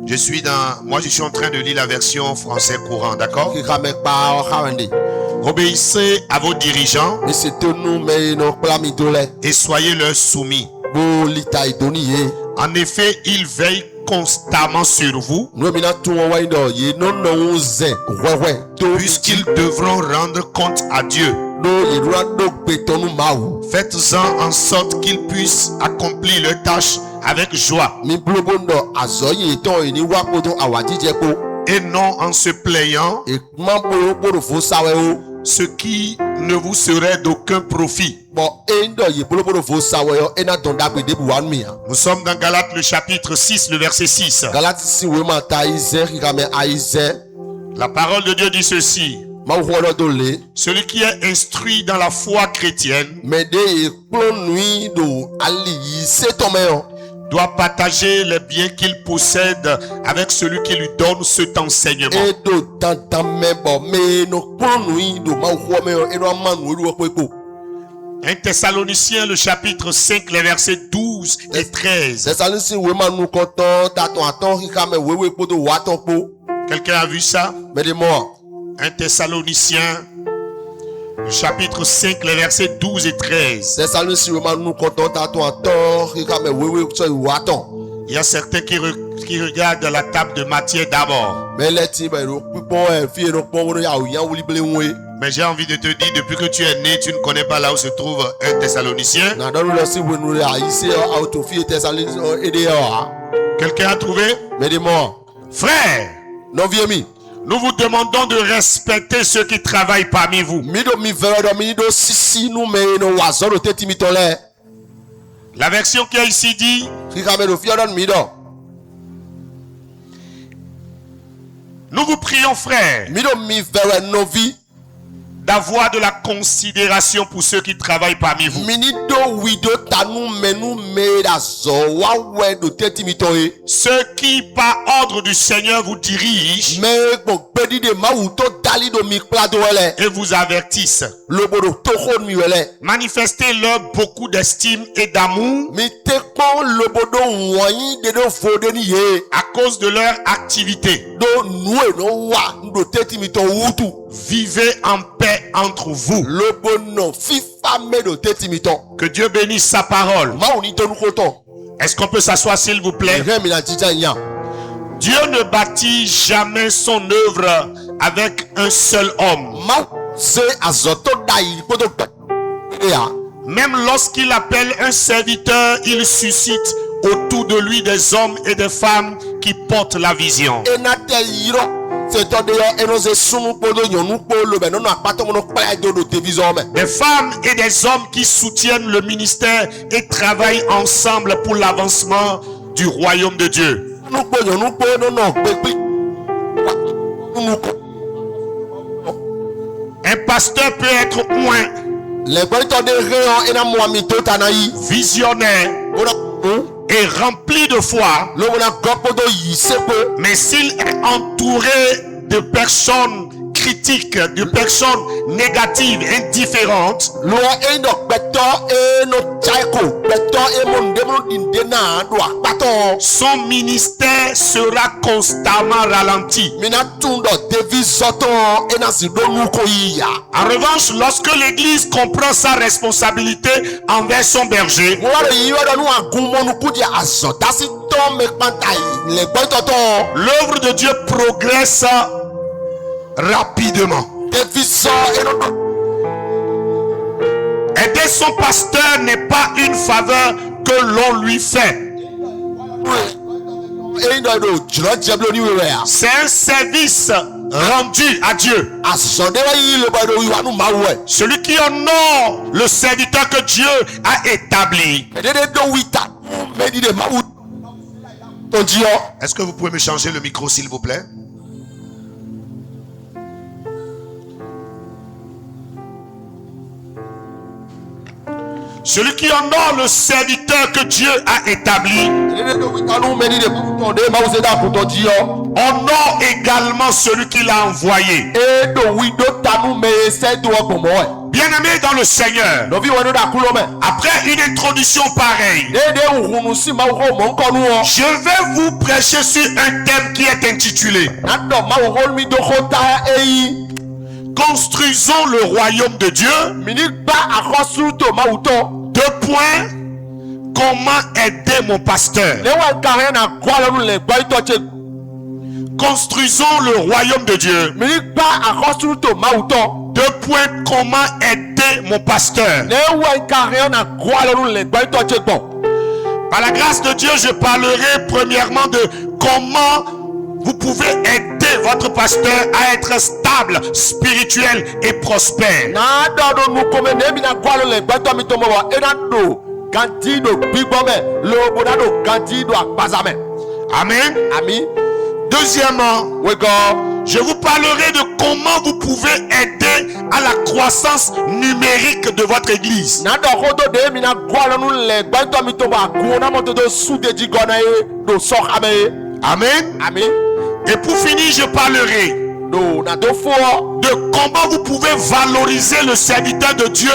Je suis en train de lire la version français courant, d'accord? Obéissez à vos dirigeants et soyez leur soumis. En effet, ils veillent constamment sur vous, puisqu'ils devront rendre compte à Dieu. Faites-en en sorte qu'ils puissent accomplir leurs tâches avec joie et non en se plaignant, ce qui ne vous serait d'aucun profit. Nous sommes dans Galates le chapitre 6, le verset 6. La parole de Dieu dit ceci: celui qui est instruit dans la foi chrétienne doit partager les biens qu'il possède avec celui qui lui donne cet enseignement. 1 Thessaloniciens le chapitre 5, les versets 12 et 13. Quelqu'un a vu ça? 1 Thessaloniciens le chapitre 5, les versets 12 et 13. Il y a certains qui regardent la table de matière d'abord. Mais j'ai envie de te dire, depuis que tu es né, tu ne connais pas là où se trouve 1 Thessaloniciens. Quelqu'un a trouvé? Frère, nous vous demandons de respecter ceux qui travaillent parmi vous. La version qui est ici dit: nous vous prions, frère, d'avoir de la considération pour ceux qui travaillent parmi vous. Ceux qui, par ordre du Seigneur, vous dirigent et vous avertissent. Manifestez-leur beaucoup d'estime et d'amour à cause de leur activité. Vivez en paix entre vous. Que Dieu bénisse sa parole. Est-ce qu'on peut s'asseoir, s'il vous plaît? Dieu ne bâtit jamais son œuvre avec un seul homme. Même lorsqu'il appelle un serviteur, il suscite autour de lui des hommes et des femmes qui portent la vision. Des femmes et des hommes qui soutiennent le ministère et travaillent ensemble pour l'avancement du royaume de Dieu. Un pasteur peut être visionnaire et rempli de foi, mais s'il est entouré de personnes critiques, de personnes négatives, indifférentes, son ministère sera constamment ralenti. En revanche, lorsque l'église comprend sa responsabilité envers son berger, l'œuvre de Dieu progresse rapidement. Aider son pasteur n'est pas une faveur que l'on lui fait. C'est un service rendu à Dieu. Celui qui honore le serviteur que Dieu a établi. Est-ce que vous pouvez me changer le micro, s'il vous plaît? Celui qui honore le serviteur que Dieu a établi honore également celui qui l'a envoyé. Bien-aimés dans le Seigneur, après une introduction pareille, je vais vous prêcher sur un thème qui est intitulé Construisons le royaume de Dieu. 2 points. Comment aider mon pasteur? Construisons le royaume de Dieu. 2 points. Comment aider mon pasteur? Par la grâce de Dieu, je parlerai premièrement de comment vous pouvez aider votre pasteur à être stable, spirituel et prospère. Amen. Deuxièmement, je vous parlerai de comment vous pouvez aider à la croissance numérique de votre église. Amen. Et pour finir, je parlerai de comment vous pouvez valoriser le serviteur de Dieu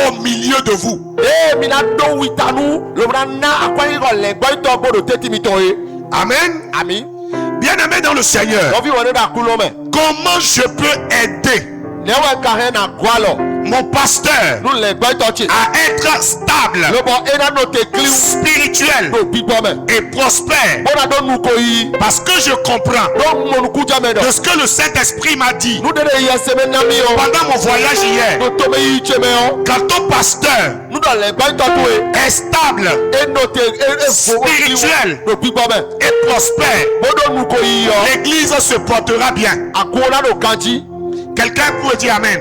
au milieu de vous. Amen. Bien-aimé dans le Seigneur, comment je peux aider mon pasteur à être stable, spirituel et prospère? Parce que je comprends de ce que le Saint-Esprit m'a dit pendant mon voyage hier. Quand ton pasteur est stable, spirituel et prospère, l'église se portera bien. Quelqu'un peut dire Amen.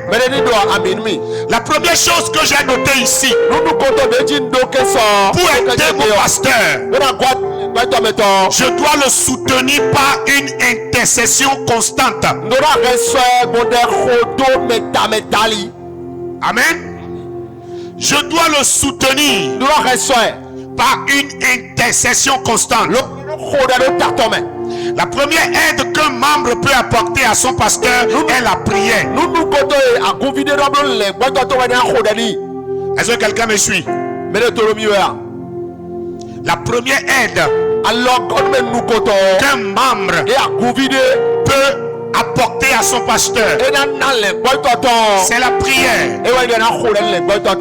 La première chose que j'ai notée ici pour aider mon pasteur, je dois le soutenir par une intercession constante. Amen. Je dois le soutenir par une intercession constante. La première aide qu'un membre peut apporter à son pasteur est la prière. Est-ce que quelqu'un me suit? La première aide qu'un membre peut apporter à son pasteur, c'est la prière.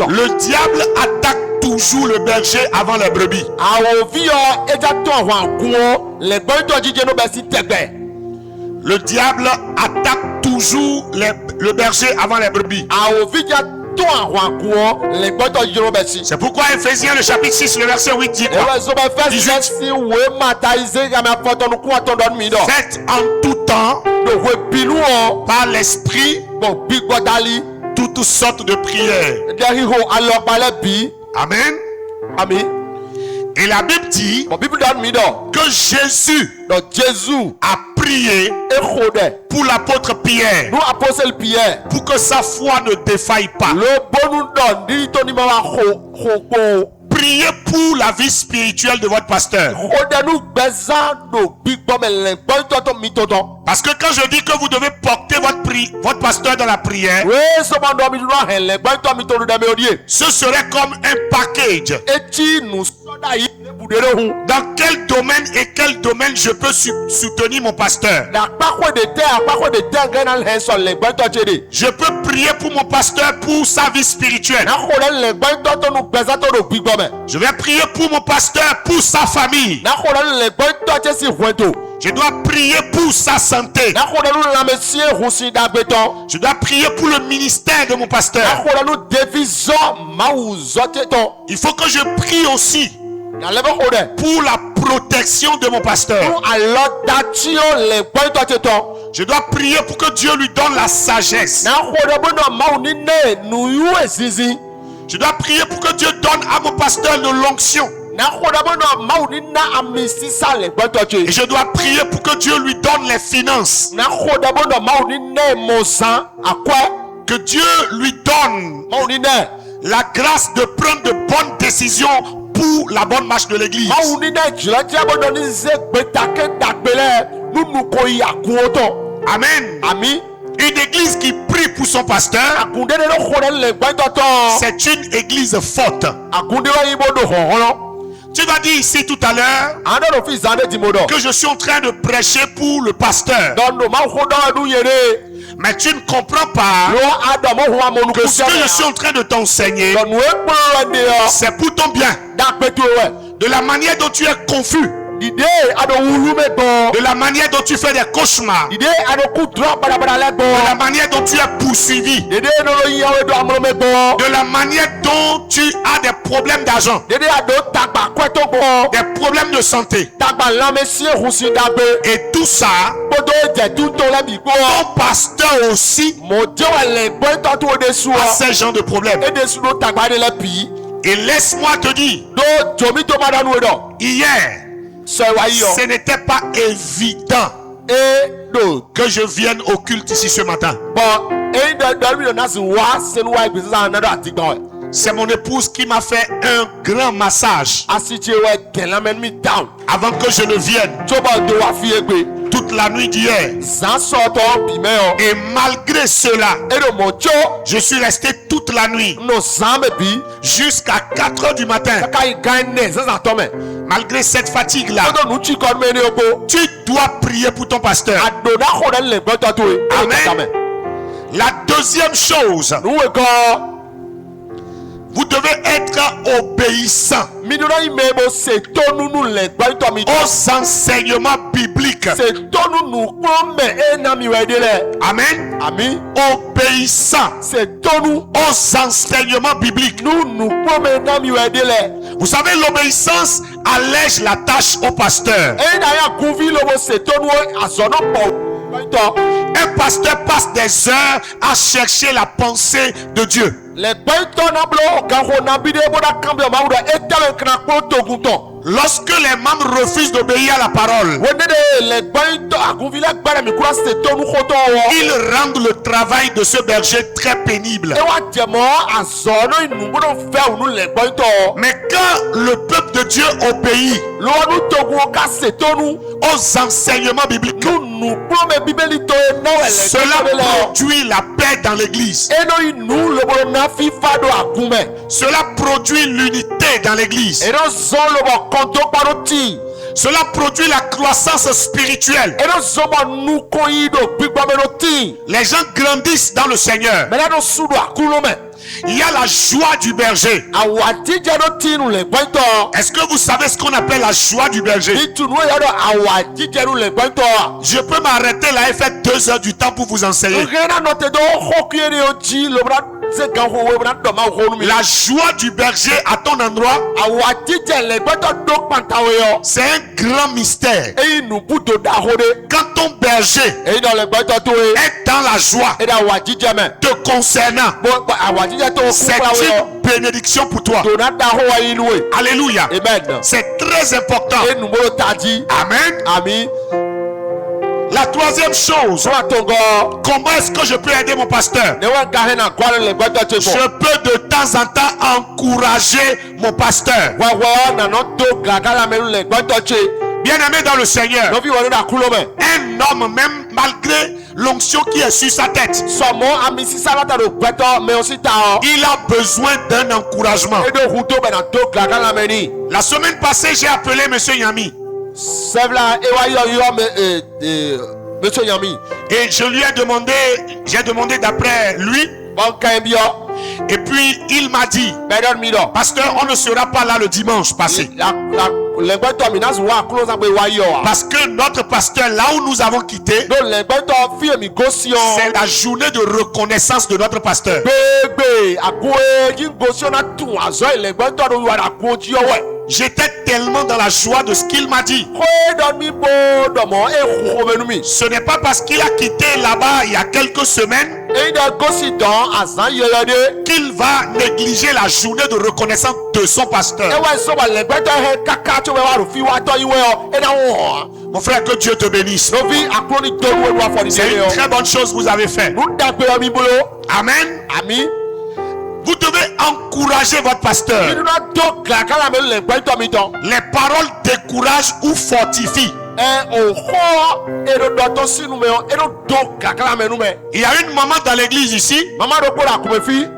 Le diable attaque toujours le berger avant les brebis. Le diable attaque toujours le berger avant les brebis. C'est pourquoi Ephésiens le chapitre 6 le verset 8 dit quoi? Faites en tout temps par l'esprit toutes sortes de prières. Amen. Et la Bible dit que Jésus a prié pour l'apôtre Pierre pour que sa foi ne défaille pas. Priez pour la vie spirituelle de votre pasteur. Parce que quand je dis que vous devez porter votre pasteur dans la prière, ce serait comme un package. Dans quel domaine et quel domaine je peux soutenir mon pasteur? Je peux prier pour mon pasteur pour sa vie spirituelle. Je vais prier pour mon pasteur pour sa famille. Je dois prier pour sa santé. Je dois prier pour le ministère de mon pasteur. Il faut que je prie aussi pour la protection de mon pasteur. Je dois prier pour que Dieu lui donne la sagesse. Je dois prier pour que Dieu donne à mon pasteur de l'onction. Et je dois prier pour que Dieu lui donne les finances. Que Dieu lui donne la grâce de prendre de bonnes décisions pour la bonne marche de l'église. Amen. Une église qui prie pour son pasteur, c'est une église forte. Tu vas dire ici tout à l'heure que je suis en train de prêcher pour le pasteur. Mais tu ne comprends pas que ce que je suis en train de t'enseigner, c'est pour ton bien. De la manière dont tu es confus, de la manière dont tu fais des cauchemars, de la manière dont tu es poursuivi, de la manière dont tu as des problèmes d'argent, des problèmes de santé, et tout ça, ton pasteur aussi a ces genres de problèmes. Et laisse-moi te dire, hier, ce n'était pas évident que je vienne au culte ici ce matin. C'est mon épouse qui m'a fait un grand massage avant que je ne vienne. Toute la nuit d'hier. Et malgré cela, je suis resté toute la nuit jusqu'à 4 heures du matin. Malgré cette fatigue là, tu dois prier pour ton pasteur. Amen. La deuxième chose, vous devez être obéissant aux enseignements bibliques. Amen. Obéissant aux enseignements bibliques. Vous savez, l'obéissance allège la tâche au pasteur. Un pasteur passe des heures à chercher la pensée de Dieu. Lorsque les membres refusent d'obéir à la parole, ils rendent le travail de ce berger très pénible. Mais quand le peuple de Dieu obéit aux enseignements bibliques, cela produit la paix dans l'église. Cela produit l'unité dans l'église. Cela produit la croissance spirituelle. Les gens grandissent dans le Seigneur. Il y a la joie du berger. Est-ce que vous savez ce qu'on appelle la joie du berger? Je peux m'arrêter là et faire 2 heures du temps pour vous enseigner. La joie du berger à ton endroit, c'est un grand mystère. Quand ton berger est dans la joie te concernant, c'est une bénédiction pour toi. Alléluia. C'est très important. Amen. La troisième chose, comment est-ce que je peux aider mon pasteur? Je peux de temps en temps encourager mon pasteur. Bien-aimé dans le Seigneur, un homme, même malgré l'onction qui est sur sa tête, il a besoin d'un encouragement. La semaine passée, j'ai appelé Monsieur Yami. Et je lui ai demandé, d'après lui. Et puis il m'a dit, pasteur, on ne sera pas là le dimanche passé. Parce que notre pasteur, là où nous avons quitté, c'est la journée de reconnaissance de notre pasteur. J'étais tellement dans la joie de ce qu'il m'a dit. Ce n'est pas parce qu'il a quitté là-bas il y a quelques semaines qu'il va négliger la journée de reconnaissance de son pasteur. Mon frère, que Dieu te bénisse. C'est une très bonne chose que vous avez fait. Amen. Vous devez encourager votre pasteur. Les paroles découragent ou fortifient. Il y a une maman dans l'église ici.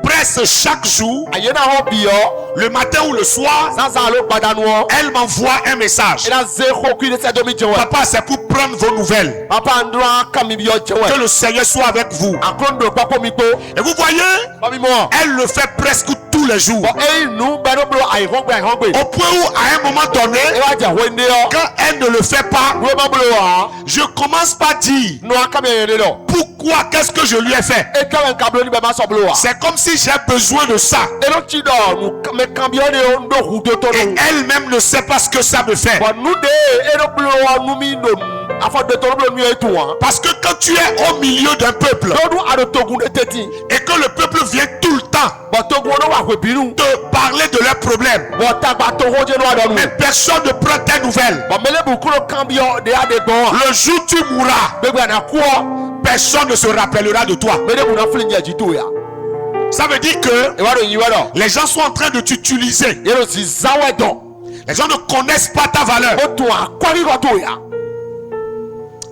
Presque chaque jour, le matin ou le soir, elle m'envoie un message. Papa, c'est pour prendre vos nouvelles. Que le Seigneur soit avec vous. Et vous voyez, elle le fait presque tous les jours. Au point où, à un moment donné, quand elle ne le fait pas, je commence par dire pourquoi, qu'est-ce que je lui ai fait. C'est comme si j'ai besoin de ça. Et elle-même ne sait pas ce que ça me fait. Parce que quand tu es au milieu d'un peuple et que le peuple vient tout le temps te parler de leurs problèmes, mais personne ne prend tes nouvelles. Le jour où tu mourras, personne ne se rappellera de toi. Ça veut dire que les gens sont en train de t'utiliser. Les gens ne connaissent pas ta valeur.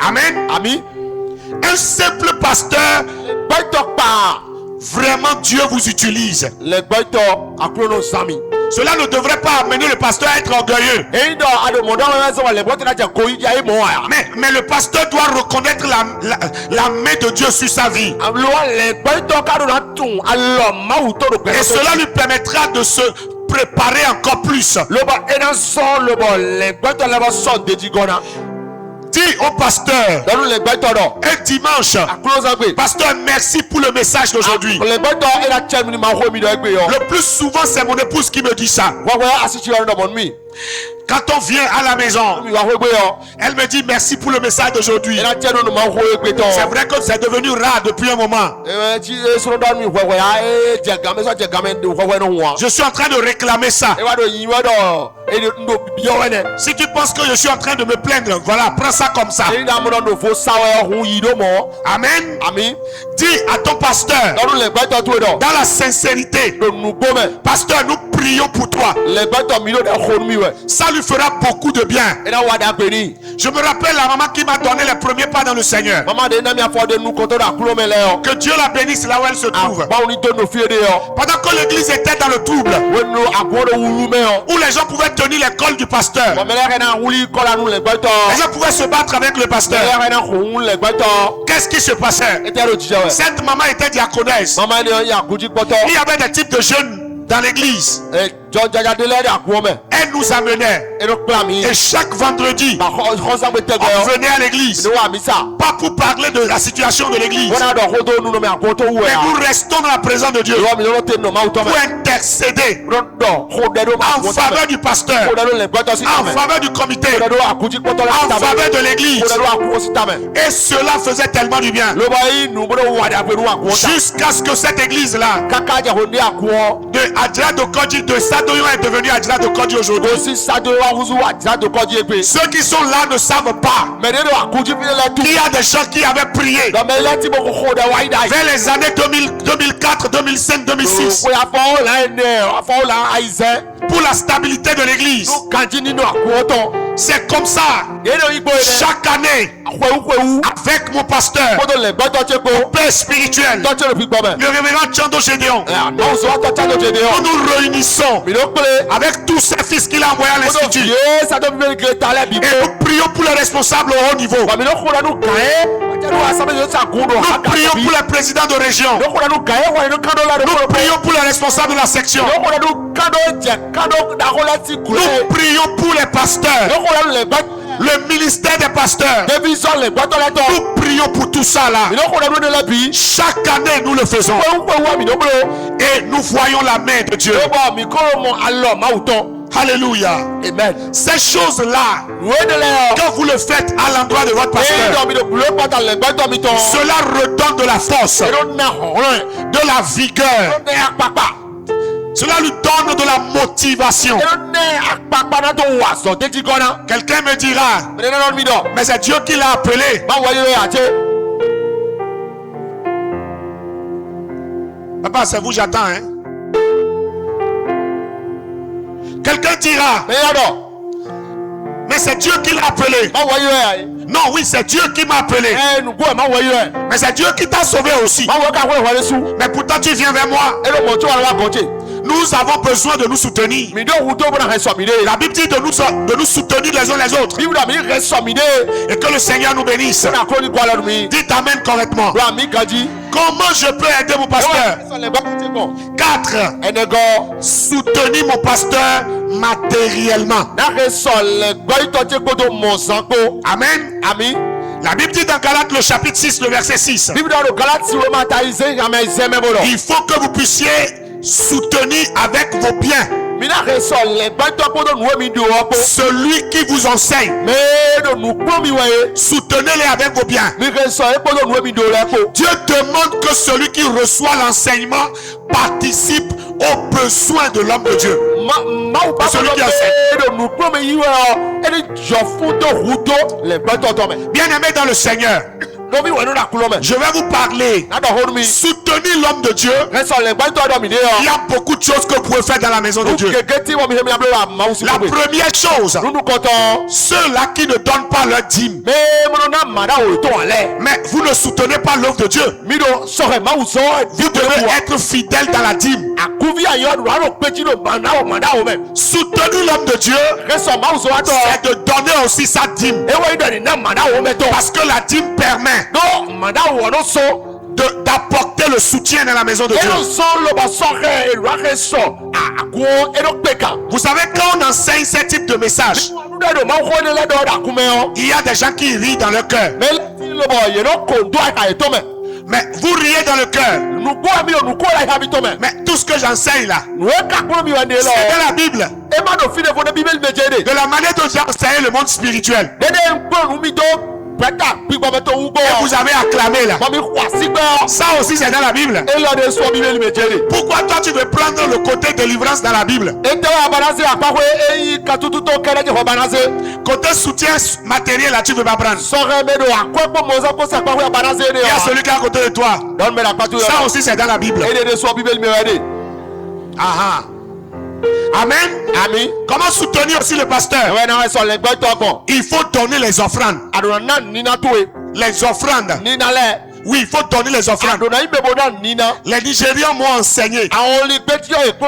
Amen. Un simple pasteur, vraiment Dieu vous utilise. Cela ne devrait pas amener le pasteur à être orgueilleux. Mais le pasteur doit reconnaître la main de Dieu sur sa vie. Et cela lui permettra de se préparer encore plus. Dis au pasteur un dimanche, pasteur, merci pour le message d'aujourd'hui. Le plus souvent, c'est mon épouse qui me dit ça. Quand on vient à la maison, elle me dit merci pour le message d'aujourd'hui. C'est vrai que c'est devenu rare depuis un moment. Je suis en train de réclamer ça. Si tu penses que je suis en train de me plaindre, voilà, prends ça comme ça. Amen. Dis à ton pasteur, dans la sincérité, pasteur, nous prions pour toi. Ça lui fera beaucoup de bien. Je me rappelle la maman qui m'a donné les premiers pas dans le Seigneur. Que Dieu la bénisse là où elle se trouve. Pendant que l'église était dans le trouble, où les gens pouvaient tenir l'école du pasteur, les gens pouvaient se battre avec le pasteur. Qu'est-ce qui se passait? Cette maman était diaconesse. Il y avait des types de jeunes dans l'église. Elle nous amenait. Et chaque vendredi, on venait à l'église. Pas pour parler de la situation de l'église, mais nous restons dans la présence de Dieu pour intercéder en faveur du pasteur, en faveur du comité, en faveur de l'église. Et cela faisait tellement du bien. Jusqu'à ce que cette église-là, de Adja Dokodji, de Sadoyon est devenue Adja Dokodji aujourd'hui. Ceux qui sont là ne savent pas qu'il y a des gens qui avaient prié vers les années 2004, 2005, 2006 pour la stabilité de l'église. C'est comme ça chaque année avec mon pasteur, mon père spirituel, le révérend Tchando Gédéon. Nous nous réunissons avec tous ces fils qu'il a envoyés à l'institut et nous prions pour les responsables au haut niveau. Nous prions pour les présidents de région. Nous prions pour les responsables de la section. Nous prions pour les pasteurs, le ministère des pasteurs. Nous prions pour tout ça là. Chaque année nous le faisons et nous voyons la main de Dieu. Alléluia. Amen. Ces choses-là, quand vous le faites à l'endroit de votre pasteur, cela redonne de la force, de la vigueur. Cela lui donne de la motivation. Quelqu'un me dira, mais c'est Dieu qui l'a appelé. Papa, c'est vous, j'attends. Hein? Quelqu'un dira, Mais c'est Dieu qui l'a appelé. Non, oui, c'est Dieu qui m'a appelé. Mais c'est Dieu qui t'a sauvé aussi. Mais pourtant tu viens vers moi. Nous avons besoin de nous soutenir. La Bible dit de nous soutenir les uns les autres. Et que le Seigneur nous bénisse. Dites amen correctement. Comment je peux aider mon pasteur? 4. Soutenir mon pasteur matériellement. Amen. La Bible dit dans Galates le chapitre 6 le verset 6. Il faut que vous puissiez soutenir avec vos biens celui qui vous enseigne. Soutenez-les avec vos biens. Dieu demande que celui qui reçoit l'enseignement participe aux besoins de l'homme de Dieu. Celui qui enseigne. Bien-aimé dans le Seigneur, je vais vous parler. Soutenir l'homme de Dieu. Il y a beaucoup de choses que vous pouvez faire dans la maison de Dieu. La première chose, ceux-là qui ne donnent pas leur dîme, mais vous ne soutenez pas l'œuvre de Dieu. Vous devez être fidèle dans la dîme. Soutenir l'homme de Dieu, c'est de donner aussi sa dîme. Parce que la dîme permet d'apporter le soutien dans la maison de Dieu. Vous savez, quand on enseigne ce type de message, il y a des gens qui rient dans leur cœur. Mais vous riez dans le cœur. Mais tout ce que j'enseigne là, c'est dans la Bible. De la manière dont j'ai enseigné le monde spirituel. Et vous avez acclamé là. Ça aussi c'est dans la Bible. Pourquoi toi tu veux prendre le côté délivrance dans la Bible? Côté soutien matériel là tu veux pas prendre. Il y a celui qui est à côté de toi. Ça aussi c'est dans la Bible. Aha. Amen. Amen. Comment soutenir aussi le pasteur? Il faut donner les offrandes. Les offrandes. Oui, il faut donner les offrandes. Les Nigérians m'ont enseigné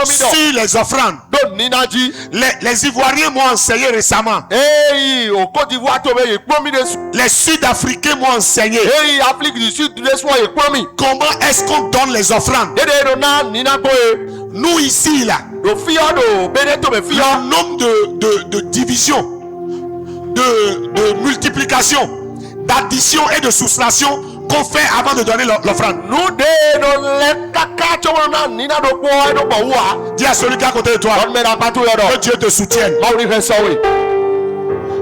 sur les offrandes. Les Ivoiriens m'ont enseigné récemment. Les Sud-Africains m'ont enseigné. Comment est-ce qu'on donne les offrandes? Nous ici là, le nombre de division, de multiplication, d'addition et de soustraction qu'on fait avant de donner l'offrande. Dis à celui qui est à côté de toi que Dieu te soutienne.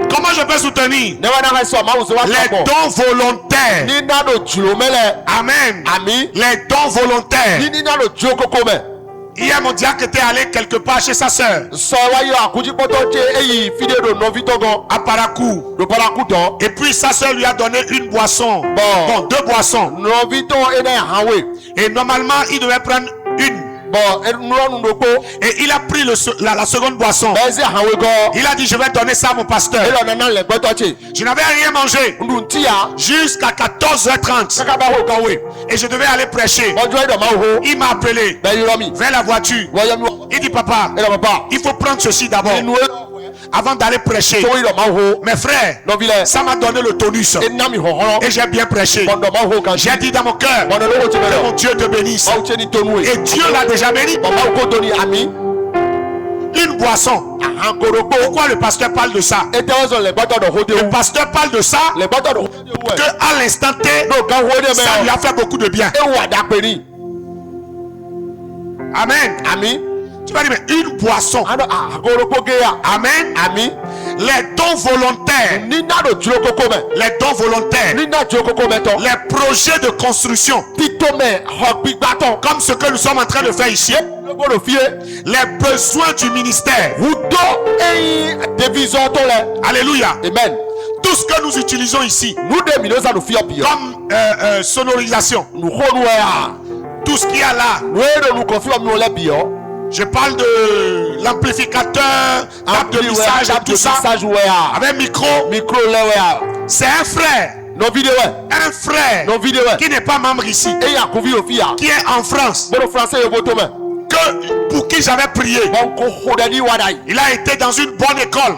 Comment je peux soutenir? Les dons volontaires. Amen. Les dons volontaires. Hier, mon diacre était allé quelque part chez sa soeur à Parakou. Et puis sa soeur lui a donné une boisson. Bon, 2 boissons. Et normalement, il devait prendre une. Et il a pris la seconde boisson. Il a dit je vais donner ça à mon pasteur. Je n'avais rien mangé jusqu'à 14h30 et je devais aller prêcher. Il m'a appelé vers la voiture. Il dit papa, il faut prendre ceci d'abord avant d'aller prêcher. Mes frères, ça m'a donné le tonus et j'ai bien prêché. J'ai dit dans mon cœur que mon Dieu te bénisse, et Dieu l'a déjà béni. Une boisson. Pourquoi le pasteur parle de ça? Le pasteur parle de ça que à l'instant T, ça lui a fait beaucoup de bien. Amen. Amen. Tu vas dire, mais une boisson. Amen. Amen. Les dons volontaires. Les dons volontaires. Les projets de construction. Comme ce que nous sommes en train de faire ici. Les besoins du ministère. Alléluia. Amen. Tout ce que nous utilisons ici. Comme sonorisation. Tout ce qu'il y a là. Je parle de l'amplificateur, table de mixage et tout ça, avec micro. C'est un frère. Un frère qui n'est pas membre ici, qui est en France, pour qui j'avais prié. Il a été dans une bonne école,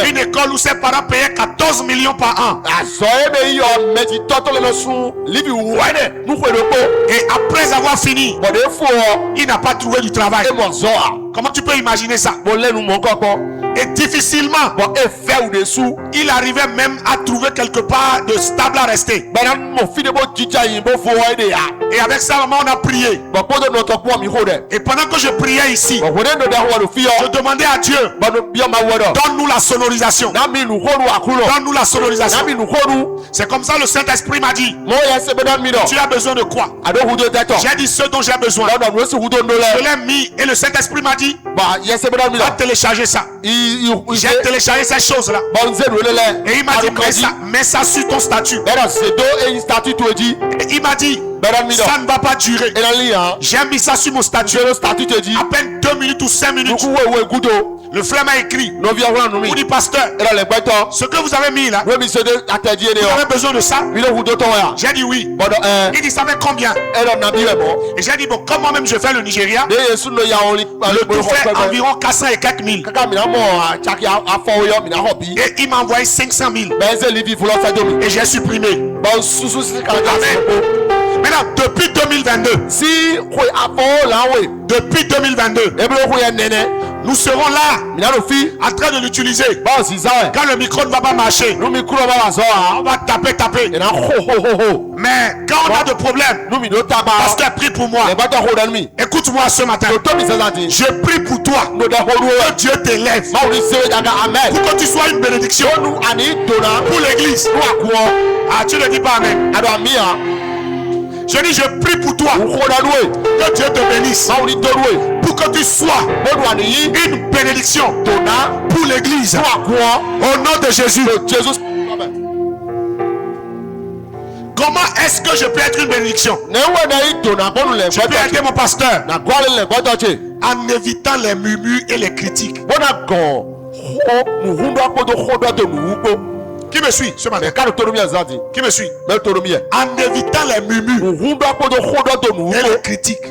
une école où ses parents payaient 14 millions par an. Et après avoir fini, il n'a pas trouvé du travail. Comment tu peux imaginer ça? Et difficilement, il arrivait même à trouver quelque part de stable à rester. Et avec ça, maman, on a prié. Et pendant que je priais ici, je demandais à Dieu, donne-nous la sonorisation. Donne-nous la sonorisation. C'est comme ça le Saint-Esprit m'a dit, tu as besoin de quoi? J'ai dit ce dont j'ai besoin. Je l'ai mis et le Saint-Esprit m'a dit, va télécharger ça. J'ai téléchargé ces choses-là. Et il m'a dit, mets ça sur ton statut. Et il m'a dit, ça ne va pas durer. J'ai mis ça sur mon statut. À peine 2 minutes ou 5 minutes. Le frère m'a écrit. Il dit, pasteur, ce que vous avez mis là, vous avez besoin de ça? J'ai dit oui. Il dit, ça fait combien? Et j'ai dit, bon, comme moi-même je fais le Nigeria, le tout fait environ 400 et quelques mille. Et il m'a envoyé 500 000. Et j'ai supprimé. Maintenant, depuis 2022, nous serons là en train de l'utiliser. Quand le micro ne va pas marcher, on va taper. Mais quand on a de problèmes, pasteur, prie pour moi. Écoute-moi ce matin. Je prie pour toi. Que Dieu t'élève. Pour que tu sois une bénédiction pour l'église. Ah, tu ne dis pas amen. Je dis, je prie pour toi. Que Dieu te bénisse. Pour que tu sois une bénédiction pour l'église. Au nom de Jésus. Comment est-ce que je peux être une bénédiction? Je peux aider mon pasteur en évitant les murmures et les critiques. Qui me suit ce matin? Qui me suit? En évitant les murmures et les critiques.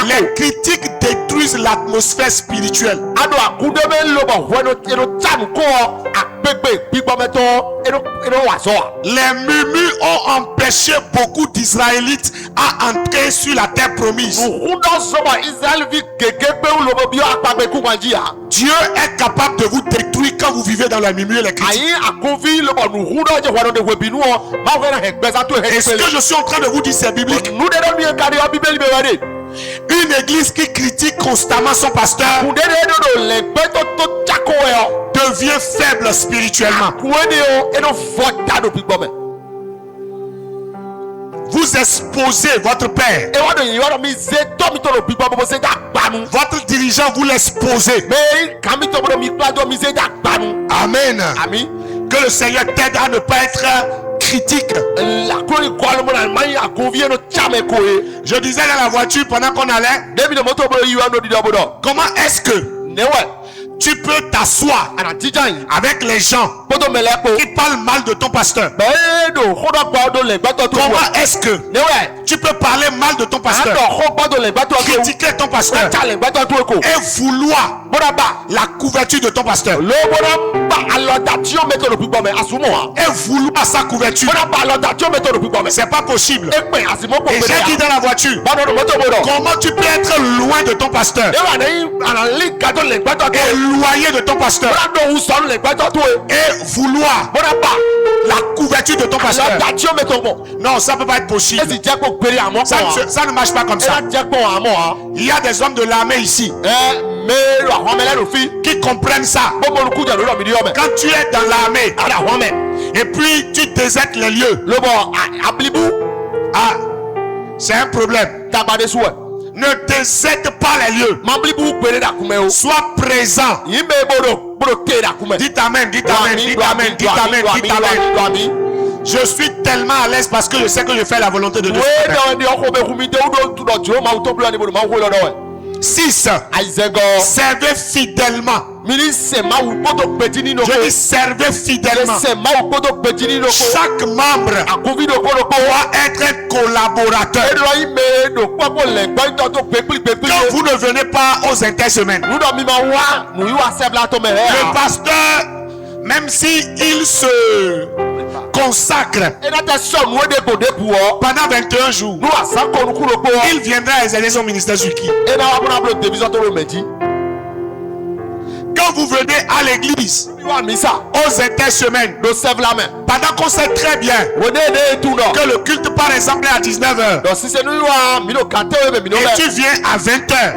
Les critiques détruisent l'atmosphère spirituelle. Les murmures ont empêché beaucoup d'Israélites à entrer sur la terre promise. Dieu est capable de vous détruire quand vous vivez dans la murmure et les critiques. Et ce que je suis en train de vous dire, c'est biblique. Une église qui critique constamment son pasteur devient faible spirituellement. Vous exposez votre père. Votre dirigeant, vous l'exposez. Amen. Que le Seigneur t'aide à ne pas être critique. Je disais dans la voiture pendant qu'on allait, comment est-ce que tu peux t'asseoir avec les gens qui parlent mal de ton pasteur? Comment est-ce que tu peux parler mal de ton pasteur, critiquer ton pasteur et vouloir la couverture de ton pasteur, et vouloir sa couverture? C'est pas possible. Et j'ai dit dans la voiture, comment tu peux être loin de ton pasteur, éloigné de ton pasteur, et vouloir la couverture de ton pasteur? Non, ça peut pas être possible. Ça ne marche pas comme ça. Il y a des hommes de l'armée ici qui comprennent ça. Quand tu es dans l'armée et puis tu désertes les lieux, c'est un problème. Ne déserte pas les lieux. Sois présent. Dites amen, dites amen, dites amen, dites amen, dites amen. Je suis tellement à l'aise parce que je sais que je fais la volonté de Dieu. 6. Servez fidèlement. Je dis servez fidèlement. Chaque membre doit être un collaborateur. Quand vous ne venez pas aux intersemaines, le pasteur, même si il se consacre pendant 21 jours, il viendra exercer son ministère sur qui? Quand vous venez à l'église, aux intersemaines, pendant qu'on sait très bien que le culte par exemple est à 19h, et tu viens à 20h,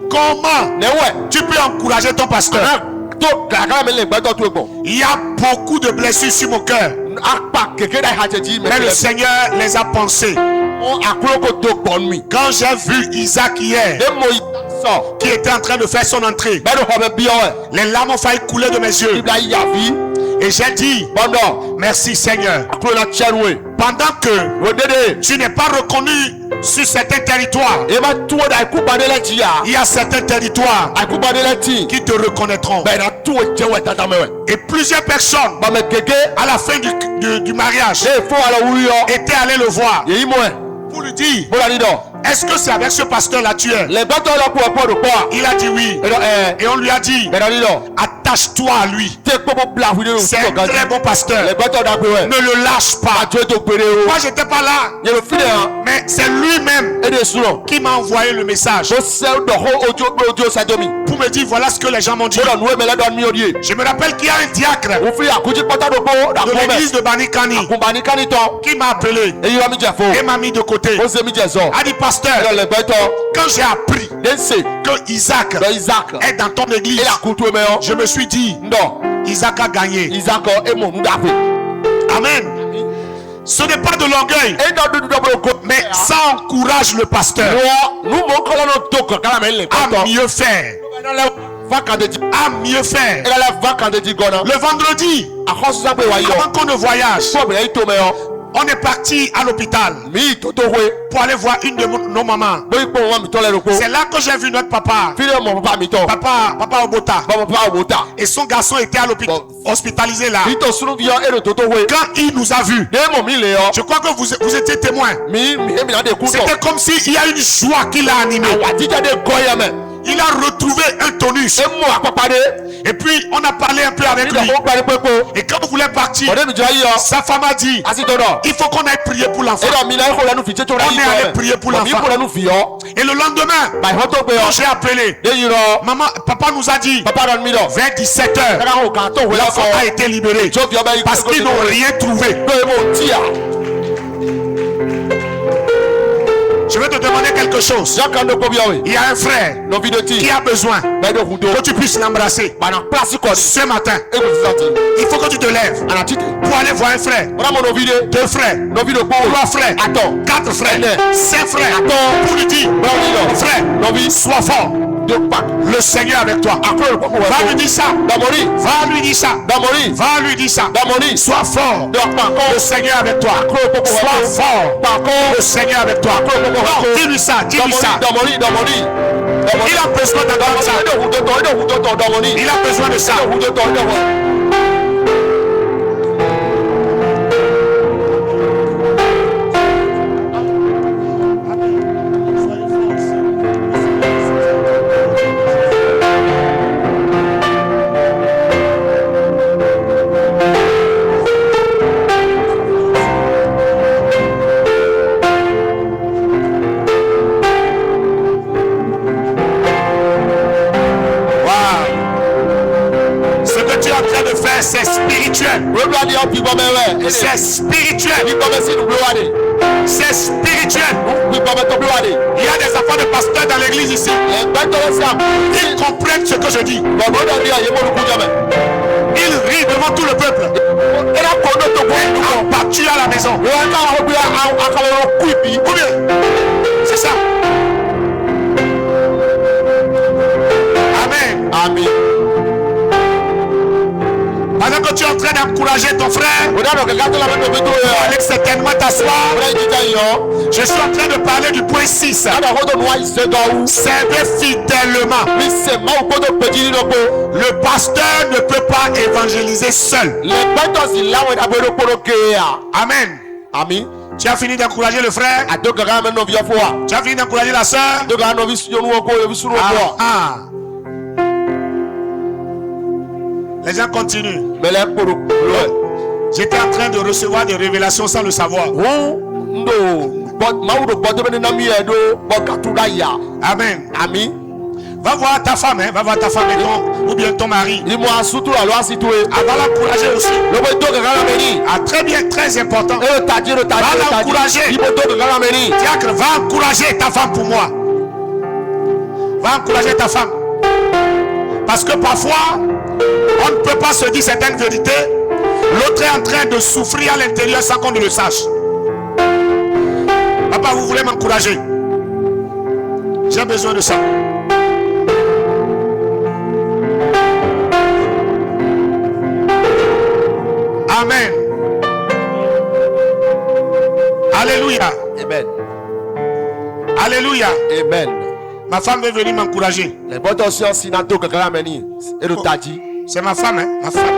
comment tu peux encourager ton pasteur? Il y a beaucoup de blessures sur mon cœur, mais le Seigneur les a pensées. Quand j'ai vu Isaac hier, qui était en train de faire son entrée, les larmes ont failli couler de mes yeux. Et j'ai dit, merci Seigneur. Pendant que tu n'es pas reconnu sur certains territoires, il y a certains territoires qui te reconnaître. Et plusieurs personnes, à la fin du mariage, étaient allées le voir pour lui dire, est-ce que c'est avec ce pasteur-là tu es? Il a dit oui. Et on lui a dit, attache-toi à lui. C'est un très bon pasteur. Ne le lâche pas. Moi j'étais pas là, mais c'est lui-même qui m'a envoyé le message pour me dire voilà ce que les gens m'ont dit. Je me rappelle qu'il y a un diacre de l'église de Banikani qui m'a appelé et m'a mis de côté. A dit pasteur, quand j'ai appris que Isaac est dans ton église, je me suis dit non, Isaac a gagné. Amen. Ce n'est pas de l'orgueil, mais ça encourage le pasteur à mieux faire. À mieux faire. Le vendredi, avant qu'on ne voyage, on est parti à l'hôpital pour aller voir une de nos mamans. C'est là que j'ai vu notre papa. Papa Obota. Et son garçon était à l'hôpital, hospitalisé là. Quand il nous a vus, je crois que vous étiez témoin. C'était comme s'il y a une joie qui l'a animé. Il a retrouvé un tonus. Et puis on a parlé un peu avec lui. Et quand on voulait partir, sa femme a dit, il faut qu'on aille prier pour l'enfant. On est allé prier pour l'enfant. Et le lendemain, quand j'ai appelé, papa nous a dit, vers 17h, l'enfant a été libéré. Parce qu'ils n'ont rien trouvé. Je vais te demander quelque chose. Il y a un frère qui a besoin que tu puisses l'embrasser ce matin. Il faut que tu te lèves pour aller voir un frère, 2 frères, 3 frères, 4 frères, 5 frères, pour lui dire, frère, sois fort. Le Seigneur avec toi. Va lui dire ça. Va lui dire ça. Va lui dire ça. Sois fort. Le Seigneur avec toi. Sois fort. Le Seigneur avec toi. Dis-lui ça. Dis-lui ça. Il a besoin d'entendre ça. Il a besoin de ça. C'est spirituel. C'est spirituel. C'est spirituel. Il y a des enfants de pasteurs dans l'église ici. Ils comprennent ce que je dis. Ils rient devant tout le peuple. Abattu à la maison. C'est ça. Amen. Amen. Pendant que tu es en train d'encourager ton frère, tu vas aller certainement t'asseoir. Je suis en train de parler du point 6. Servez fidèlement. Le pasteur ne peut pas évangéliser seul. Amen. Amen. Tu as fini d'encourager le frère. Tu as fini d'encourager la soeur. Les gens continuent. J'étais en train de recevoir des révélations sans le savoir. Amen. Amen. Va voir ta femme, hein? Va voir ta femme ou bien ton mari. Avant l'encourager aussi. Ah, très bien, très important. Va l'encourager. Diacre, va encourager ta femme pour moi. Va encourager ta femme. Parce que parfois, on ne peut pas se dire certaines vérités. L'autre est en train de souffrir à l'intérieur sans qu'on ne le sache. Papa, vous voulez m'encourager? J'ai besoin de ça. Amen. Alléluia. Amen. Alléluia. Amen. Ma femme veut venir m'encourager. C'est ma femme, hein? Ma femme.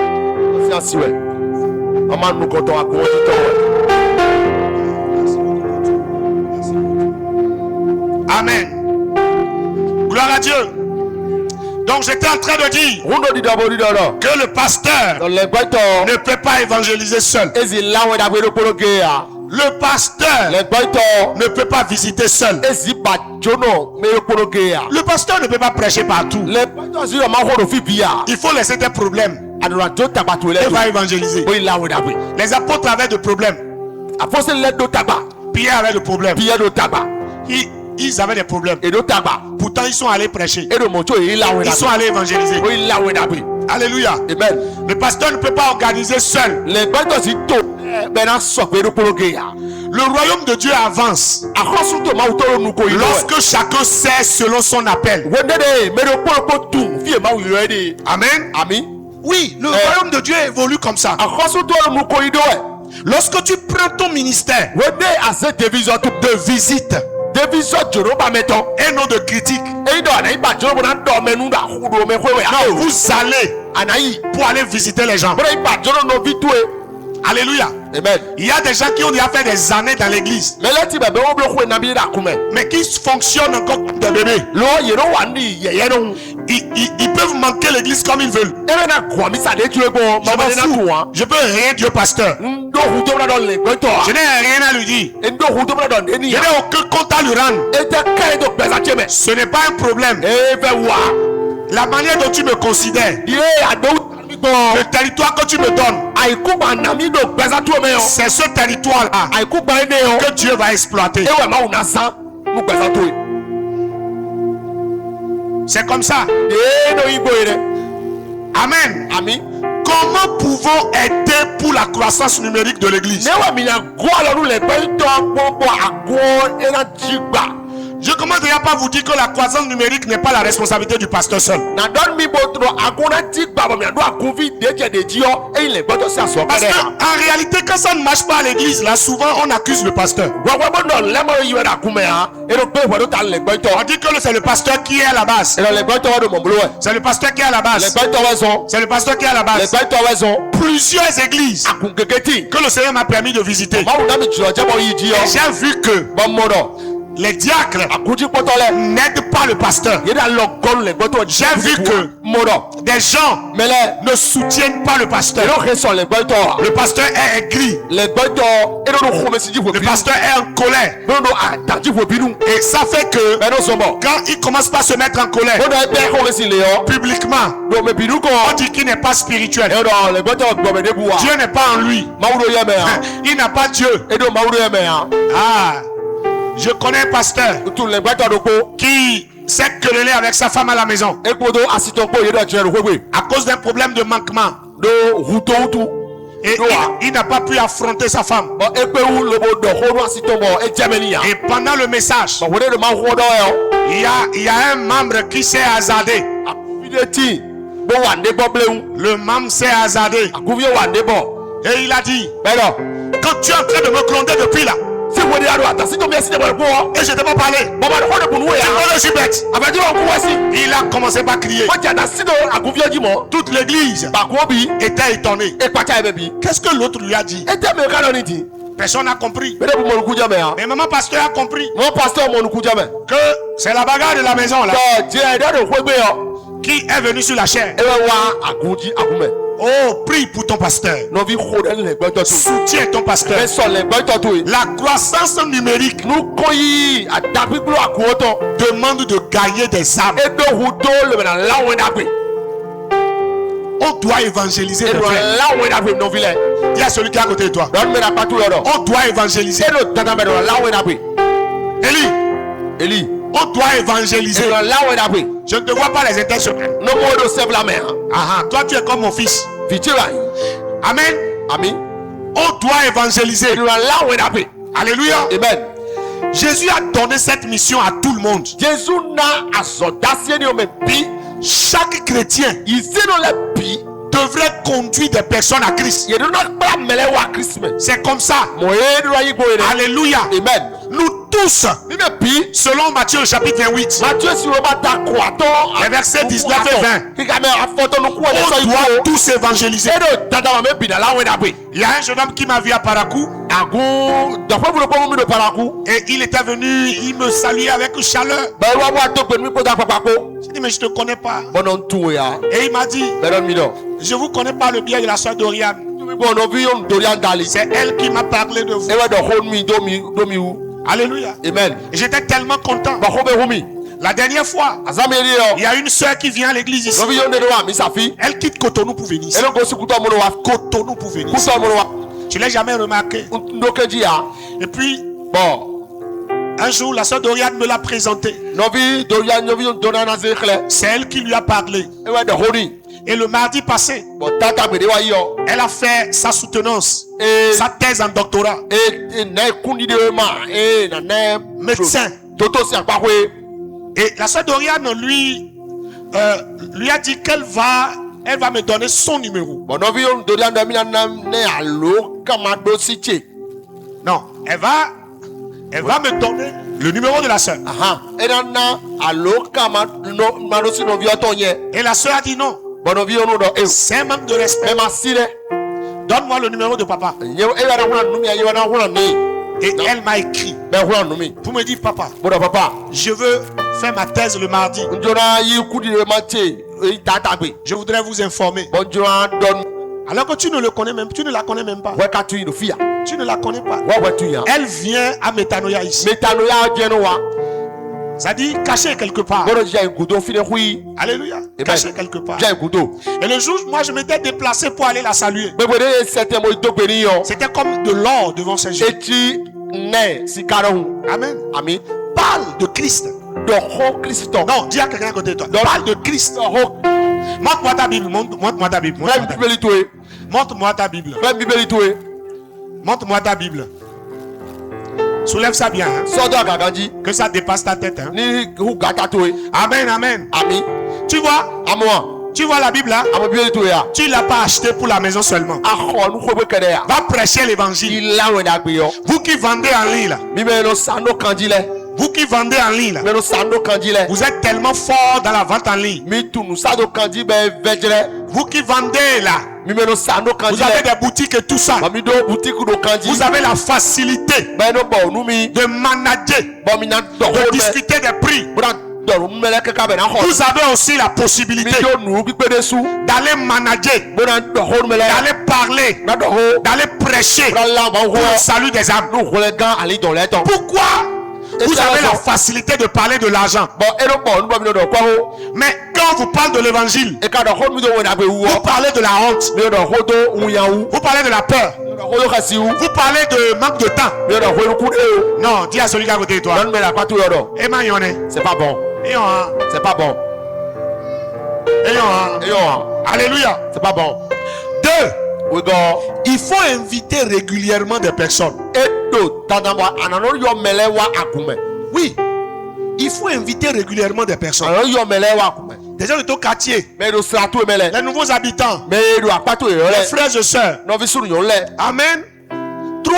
Amen. Gloire à Dieu. Donc j'étais en train de dire que le pasteur ne peut pas évangéliser seul. Le pasteur ne peut pas visiter seul. Le pasteur ne peut pas prêcher partout. Il faut laisser des problèmes. Il va évangéliser. Les apôtres avaient des problèmes. Pierre avait des problèmes. Ils avaient des problèmes. Pourtant ils sont allés prêcher. Ils sont allés évangéliser. Alléluia. Amen. Le pasteur ne peut pas organiser seul. Le royaume de Dieu avance lorsque chacun sait selon son appel. Amen. Amen. Oui, le royaume de Dieu évolue comme ça. Lorsque tu prends ton ministère de visite et non de critique, vous allez pour aller visiter les gens. Alléluia. Amen. Il y a des gens qui ont déjà fait des années dans l'église, mais qui fonctionnent encore comme des bébés. Ils peuvent manquer l'église comme ils veulent. Je peux rien dire au pasteur. Je n'ai rien à lui dire. Je n'ai aucun compte à lui rendre. Ce n'est pas un problème. La manière dont tu me considères, le territoire que tu me donnes, c'est ce territoire-là que Dieu va exploiter. C'est comme ça. Amen. Amen. Comment pouvons aider pour la croissance numérique de l'église? Je commence déjà par vous dire que la croissance numérique n'est pas la responsabilité du pasteur seul. Parce qu'en réalité, quand ça ne marche pas à l'église, là, souvent on accuse le pasteur. On dit que c'est le pasteur qui est à la base. C'est le pasteur qui est à la base. C'est le pasteur qui est à la base. Plusieurs églises que le Seigneur m'a permis de visiter. Et j'ai vu que les diacres n'aident pas le pasteur. J'ai vu que des gens ne soutiennent pas le pasteur. Le pasteur est aigri. Le pasteur est en colère. Et ça fait que quand il commence pas à se mettre en colère publiquement, on dit qu'il n'est pas spirituel. Dieu n'est pas en lui. Il n'a pas Dieu. Ah, je connais un pasteur qui s'est querellé avec sa femme à la maison à cause d'un problème de manquement. Et il n'a pas pu affronter sa femme. Et pendant le message, il y a un membre qui s'est hasardé Le mam s'est hasardé. Et il a dit, quand tu es en train de me gronder depuis là, et je t'ai pas parlé, je suis bête. Il a commencé par crier. Toute l'église était étonnée. Qu'est-ce que l'autre lui a dit? Personne n'a compris. Mais maman pasteur a compris que c'est la bagarre de la maison là qui est venue sur la chair. Oh, prie pour ton pasteur. Soutiens ton pasteur. La croissance numérique demande de gagner des âmes. On doit évangéliser les frères. Il y a celui qui est à côté de toi. On doit évangéliser. Eli, on doit évangéliser. Je ne te vois pas les intentions. Toi tu es comme mon fils. Amen. On doit évangéliser. Alléluia. Amen. Jésus a donné cette mission à tout le monde. Chaque chrétien devrait conduire des personnes à Christ. C'est comme ça. Alléluia. Amen. Nous tous, selon Matthieu chapitre 28, les versets 19 et 20, on doit tous évangéliser. Il y a un jeune homme qui m'a vu à Parakou. Et il était venu, il me saluait avec chaleur. J'ai dit, mais je ne te connais pas. Et il m'a dit, je ne vous connais pas le bien de la soeur Doriane. C'est elle qui m'a parlé de vous. Alléluia. Amen. J'étais tellement content. La dernière fois, il y a une soeur qui vient à l'église ici. Elle quitte Cotonou pour venir ici. Cotonou pour venir ici. Tu l'as jamais remarqué. Et puis, un jour, la soeur Doriane me l'a présenté. C'est elle qui lui a parlé. Et le mardi passé, elle a fait sa soutenance, sa thèse en doctorat. Médecin. Et la soeur Doriane lui a dit qu'elle va me donner son numéro. Non, elle va me donner le numéro de la soeur. Et la soeur a dit non. C'est un manque de respect. Donne-moi le numéro de papa. Et elle m'a écrit pour me dire, papa, je veux faire ma thèse le mardi. Je voudrais vous informer. Alors que tu ne le connais même, tu ne la connais même pas. Tu ne la connais pas. Elle vient à Metanoia ici. Ça dit caché quelque part. Alléluia. Caché quelque part. Et le jour, moi je m'étais déplacé pour aller la saluer. C'était comme de l'or devant ses yeux. Amen. Amen. Parle de Christ. Non, dis à quelqu'un à côté de toi. Parle de Christ. Montre-moi ta Bible. Montre-moi ta Bible. Montre-moi ta Bible. Montre-moi ta Bible. Soulève ça bien. Hein? Que ça dépasse ta tête. Hein? Amen, amen. Tu vois? Tu vois la Bible là? Tu ne l'as pas acheté pour la maison seulement. Va prêcher l'évangile. Vous qui vendez en ligne là. Vous qui vendez en ligne là. Vous êtes tellement fort dans la vente en ligne. Vous qui vendez là. Vous avez des boutiques et tout ça. Vous avez la facilité de manager, de discuter des prix. Vous avez aussi la possibilité d'aller manager, d'aller parler, d'aller prêcher pour le salut des âmes. Pourquoi vous avez la facilité de parler de l'argent? Mais quand vous parlez de l'évangile, vous parlez de la honte, vous parlez de la peur, vous parlez de manque de temps. Non, dis à celui qui est à côté de toi. C'est pas bon. C'est pas bon. Alléluia. C'est pas bon. 2. Il faut inviter régulièrement des personnes. Oui. Il faut inviter régulièrement des personnes. Des gens de ton quartier. Mais le strato emele. Les nouveaux habitants. Mais le apato Les yole. frères et sœurs. Novi sunu yole. Amen. 3.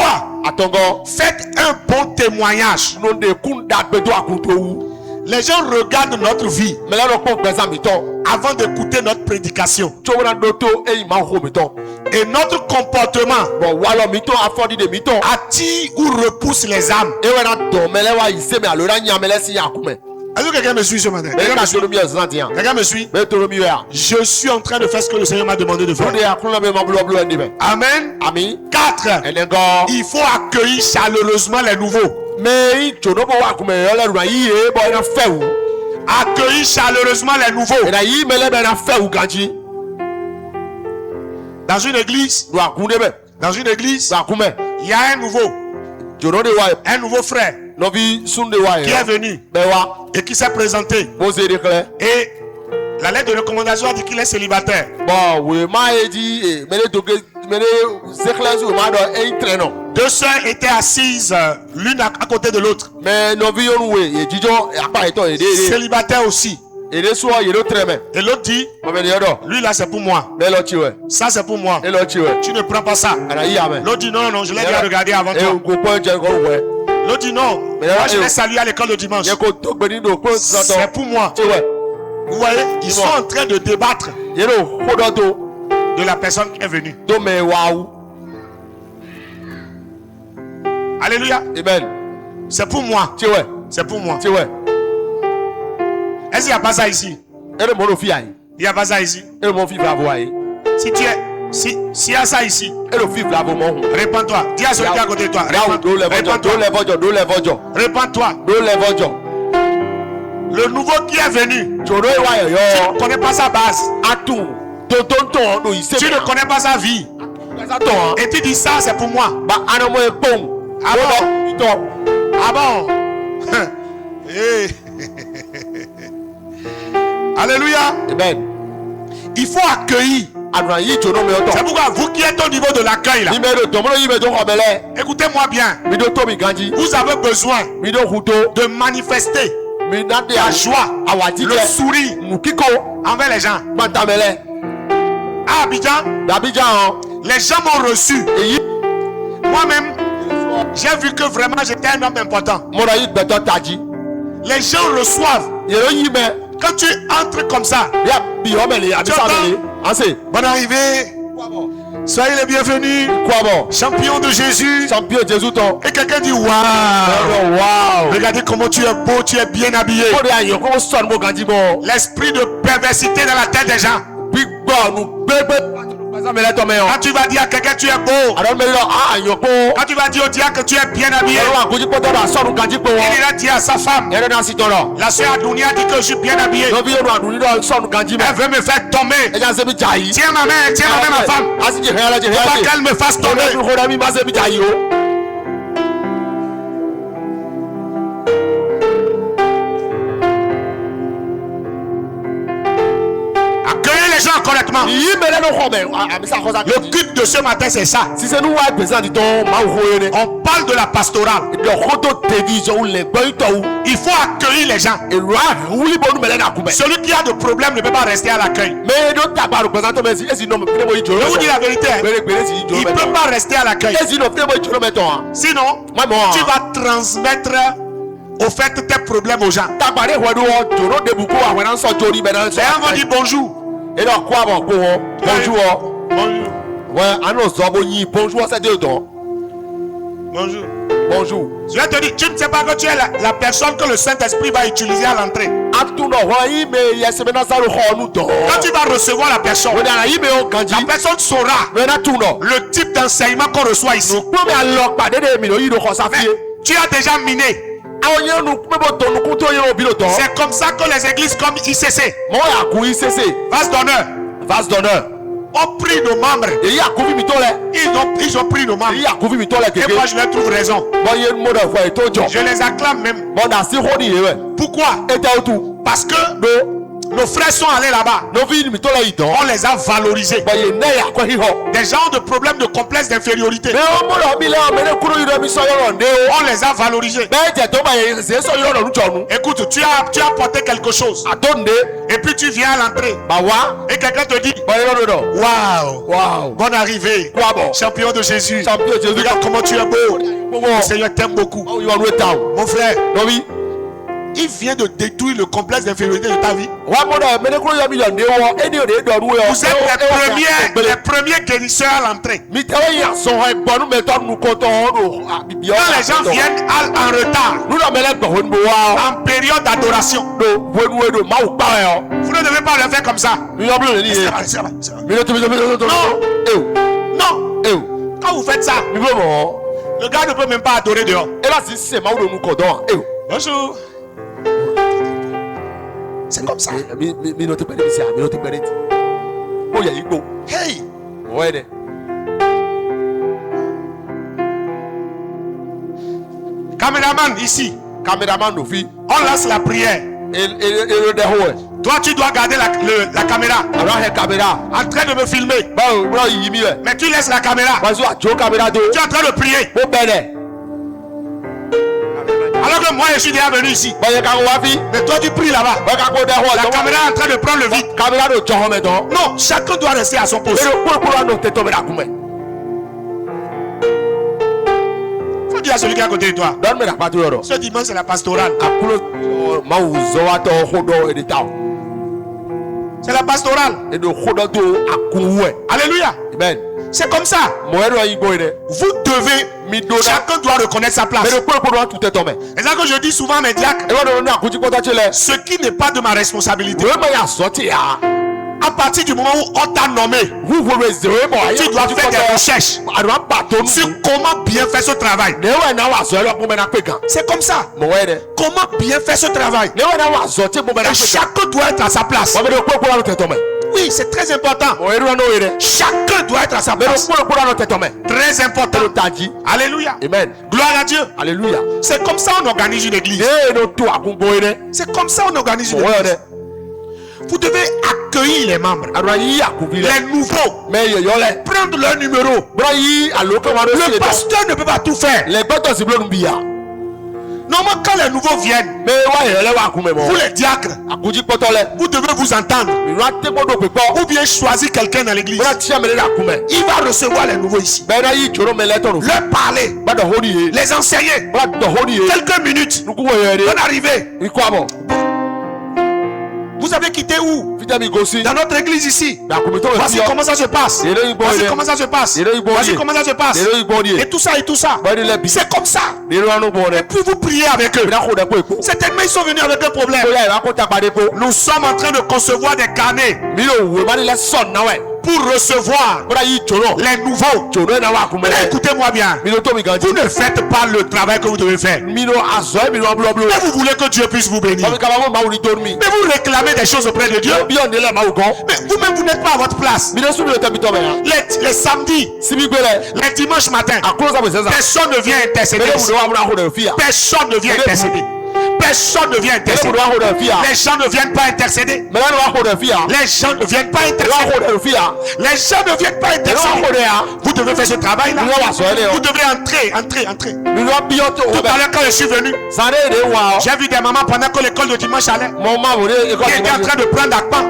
Atongo. Faites un bon témoignage. Non de kunda bedo akuto. Les gens regardent notre vie Mais là le pauvre présent miton. avant d'écouter notre prédication. Chobona doto e ima ho miton. Et notre comportement Bon walo miton afodi de miton. attire ou repousse les âmes. E wena do mele wa ise me alora nyamele si yakume. Est-ce que quelqu'un me suit ce matin? Mais Quelqu'un me ka suit? tolo mi ezantia. Quelqu'un me suit? Mais tolo mi ya. Je suis en train de faire ce que le Seigneur m'a demandé de faire. Fode akuna me mablo blo ndibe. Amen. Ami. 4. Enengo. Il faut accueillir chaleureusement les nouveaux. Mais chono bo wa kume yole runa yi e bo na fewu. Accueillir chaleureusement les nouveaux. E na yi mele be na fewu ganji. Dans une église, Do akunde be. dans une église, Do akume. il y a un nouveau Un nouveau frère novi sunde wa qui est venu bewa et qui s'est présenté. bose de kle Et la lettre de recommandation dit qu'il est célibataire. bon we ma eji mele doge mele zeklezu ma do e treno 2 sœurs étaient assises l'une à côté de l'autre. mais novi yonu we e jijo apa eto ede Célibataire aussi. ede so yero treme Et l'autre dit, mo me yodo lui là c'est pour moi. me lo chiwe Ça c'est pour moi. e lo chiwe Tu ne prends pas ça. ana yi ame L'autre dit non, non, je l'ai déjà regardé avant e toi. go point je ko we L'autre dit non, Mais moi là, je l'ai salué à l'école le dimanche. ye ko to gbeni do ko C'est soto pour moi. chiwe Vous voyez, ils sont en train de débattre yero hodo to de la personne qui est venue. do me wawu Alléluia. amen C'est pour moi. chiwe C'est pour moi. chiwe Est-ce qu'il n'y a pas ça ici? ere mo no fi ayi Il n'y a pas ça ici. ere mo fi bravo ayi Si tu es, si y a ça ici, ere fi bravo mo hu répands-toi. Dis à celui qui est à côté de toi. Répands-toi. Répands-toi. Le nouveau qui est venu, tu ne connais pas sa base. Tu ne connais pas sa vie. Et tu dis ça, c'est pour moi. Ah bon? Ah bon? Hey. Alléluia. Il faut accueillir. C'est pourquoi vous qui êtes au niveau de l'accueil là, écoutez-moi bien. Vous avez besoin de manifester la joie, le sourire envers les gens. À Abidjan, les gens m'ont reçu. Moi-même, j'ai vu que vraiment j'étais un homme important. Les gens reçoivent. Quand tu entres comme ça, bonne arrivée. Soyez les bienvenus. Champion de Jésus. Et quelqu'un dit waouh. Regardez comment tu es beau, tu es bien habillé. L'esprit de perversité dans la tête des gens. Quand tu vas dire à quelqu'un tu es beau, quand tu vas dire au diable que tu es bien habillé, il ira dire à sa femme, la soeur Adounia dit que je suis bien habillé, elle veut me faire tomber. Tiens ma main ma femme, faut pas qu'elle me fasse tomber. Accueillez les gens correctement. Le culte de ce matin c'est ça. On parle de la pastorale. Il faut accueillir les gens. Celui qui a de problème ne peut pas rester à l'accueil. Je vous dis la vérité, il ne peut pas rester à l'accueil. Sinon, tu vas transmettre au fait tes problèmes aux gens. Les gens vont dire bonjour. Bonjour. Je vais te dire, tu ne sais pas que tu es la personne que le Saint-Esprit va utiliser à l'entrée. Quand tu vas recevoir la personne saura le type d'enseignement qu'on reçoit ici. Mais tu as déjà miné. C'est comme ça que les églises comme ICC, Vase d'honneur, ont pris nos membres. Ils ont pris nos membres. Et moi je leur trouve raison. Je les acclame même. Pourquoi? Parce que Nos frères sont allés là-bas. On les a valorisés. Des gens de problèmes de complexe d'infériorité. On les a valorisés. Écoute, tu as apporté quelque chose. Et puis tu viens à l'entrée. Et quelqu'un te dit, waouh, bonne arrivée, champion de Jésus. Regarde comment tu es beau. Le Seigneur t'aime beaucoup. Mon frère, il vient de détruire le complexe d'infériorité de ta vie. Vous êtes les premiers guérisseurs à l'entrée. Quand les gens viennent en retard, en période d'adoration, vous ne devez pas le faire comme ça. Non. Quand vous faites ça, le gars ne peut même pas adorer dehors. Bonjour. C'est comme ça. Hey. Caméraman ici. On lance la prière. Toi tu dois garder la caméra. En train de me filmer. Mais tu laisses la caméra. Tu es en train de prier. Alors que moi je suis déjà venu ici. Mais toi tu pries là-bas. La caméra est en train de prendre le vide. Non, chacun doit rester à son poste. Faut dire à celui qui est à côté de toi. Ce dimanche c'est la pastorale. C'est la pastorale. Alléluia. Amen. C'est comme ça. Vous devez, chacun doit reconnaître sa place. C'est ça que je dis souvent à mes diacres. Ce qui n'est pas de ma responsabilité. À partir du moment où on t'a nommé, tu dois faire des recherches sur comment bien faire ce travail. C'est comme ça. Comment bien faire ce travail. Et chacun doit être à sa place. Oui, c'est très important. Chacun doit être à sa place. Très important. Alléluia. Amen. Gloire à Dieu. Alléluia. C'est comme ça qu'on organise une église. C'est comme ça qu'on organise une église. Vous devez accueillir les membres, les nouveaux, prendre leur numéro. Le pasteur ne peut pas tout faire. Normalement, quand les nouveaux viennent, vous les diacres, vous devez vous entendre. Ou bien choisir quelqu'un dans l'église. Il va recevoir les nouveaux ici. Leur parler, les enseigner. Quelques minutes, bonne arrivée. Vous avez quitté où? Dans notre église ici. Voici comment ça se passe. Voici comment ça se passe. Voici comment ça se passe. Et tout ça et tout ça. C'est comme ça. Et puis vous priez avec eux. Certainement ils sont venus avec un problème. Nous sommes en train de concevoir des carnets pour recevoir les nouveaux. Mais écoutez-moi bien. Vous ne faites pas le travail que vous devez faire. Mais vous voulez que Dieu puisse vous bénir. Mais vous réclamez des choses auprès de Dieu. Mais vous-même vous n'êtes pas à votre place. Les samedis, les dimanches matin, personne ne vient intercéder. Personne ne vient intercéder. Personne ne vient intercéder. Les gens ne viennent pas intercéder. Les gens ne viennent pas intercéder. Les gens ne viennent pas intercéder. Vous devez faire ce travail-là. Vous devez entrer. Tout à l'heure quand je suis venu, j'ai vu des mamans pendant que l'école de dimanche allait, qui étaient en train de prendre Akpan.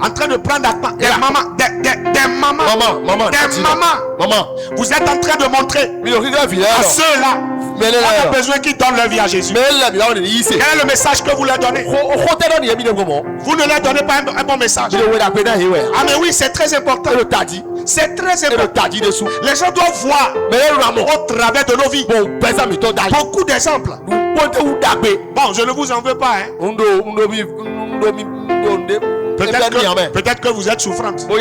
En train de prendre Akpan. Des mamans. Vous êtes en train de montrer à ceux-là. On a besoin qu'ils donnent leur vie à Jésus. Quel est le message que vous leur donnez? Vous ne leur donnez pas un bon message. Ah mais oui, c'est très important. C'est très important. Les gens doivent voir au travers de nos vies beaucoup d'exemples. Bon, je ne vous en veux pas, hein. Peut-être que vous êtes souffrante. Mais